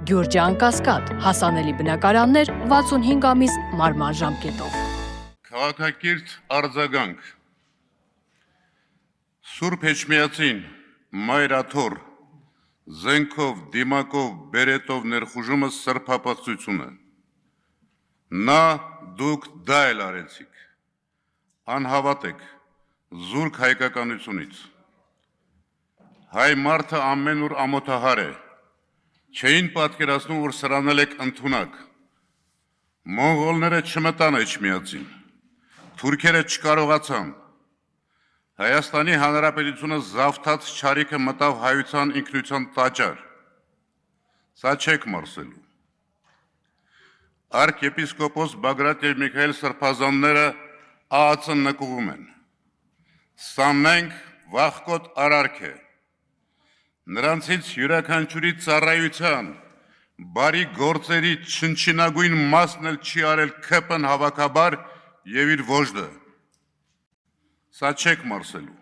Գյուրջան Կասկադ, հասանելի բնակարաններ 65 ամիս մարման ժամկետով։ Քաղաքակիրթ արձագանք Սուրբ Էջմիածին մայրաթոր զենքով, դիմակով, բերետով ներխուժումը սրբապղծությունը նա դուք դա էլ արեցիք անհավատ եք զուրկ հայկականությունից հայ մարդը ամենուր ամոթահար է չէին պատկերացնում որ սրանել եք ընդունակ մոնղոլները չմտան Էջմիածին թուրքերը չկարողացան Հայաստանի Հանրապետությունը զավթած չարիքը մտավ հայության ինքնության տաճար սա չեք մարսելու Արքեպիսկոպոս Բագրատ եւ Միքայել Սրբազանները ԱԱՑ-ն նկուղում են սա մենք վախկոտ արարք է նրանցից յուրաքանչյուրի ծառայության բարի գործերի չնչինագույն մասն էլ չի արել ԿՊ-ն հավաքաբար եւ իր ոժդը Սա չեք մարսելու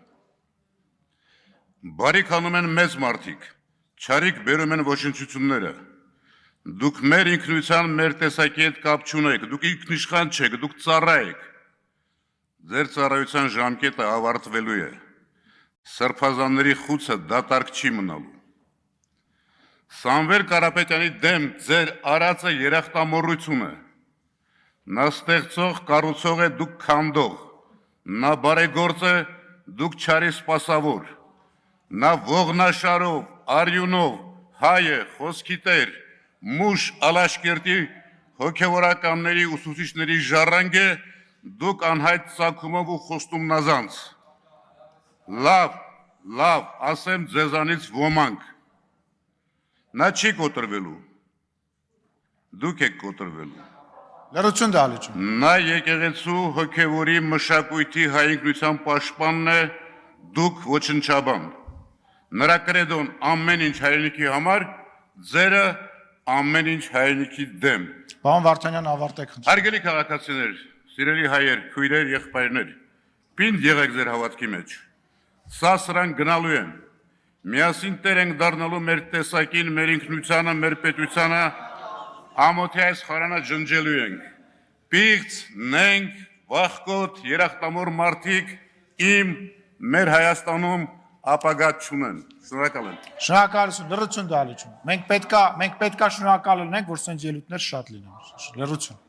Բարիք անում են մեծ մարդիկ չարիք բերում են ոչնչությունները Դուք մեր ինքնության մեր տեսակի հետ կապ չունեք դուք ինքնիշխան չեք դուք ծառա եք Ձեր ծառայության ժամկետը ավարտվելու է Սրբազանների խուցը դատարկ չի մնալու Սամվել Կարապետյանի դեմ ձեր արածը երախտամոռություն է Նա ստեղծող կառուցող է դուք քանդող Նա բարեգործ է դուք չարի սպասավոր Նա ողնաշարով արյունով հայ է խոսքի տեր մուշ ալաշկերտի հոգևորականների ուսուցիչների ժառանգ է դուք անհայտ ծագումով ու խոստում նազանց Լավ, ասեմ ձեզանից ոմանք Նա չի կոտրվելու Դուք եք կոտրվելու Լրություն դալիճում Նա եկեղեցու հոգևորի մշակույթի հայ ինքնության պաշտպանն է դուք ոչնչաբան Նրա կրեդոն ամեն ինչ հայրենիքի համար ձերը ամեն ինչ հայրենիքի դեմ Պարոն Վարդանյան ավարտեք Հարգելի քաղաքացիներ սիրելի հայեր քույրեր եղբայրներ պինդ եղեք ձեր հավատքի մեջ Սա սրանք գնալու են Միասին տեր ենք դառնալու մեր տեսակին մեր ինքնությանը մեր պետությանը Ամոթի այս խարանը ջնջելու ենք Պիղծ, նենք, վախկոտ, երախտամոռ մարդիկ իմ մեր Հայաստանում ապագա չունեն Շնորհակալ եմ Շնորհակալություն լրություն դալիճում Մենք պետքա շնորհակալ լինենք որ սենց ելույթներ շատ լինեն Լրություն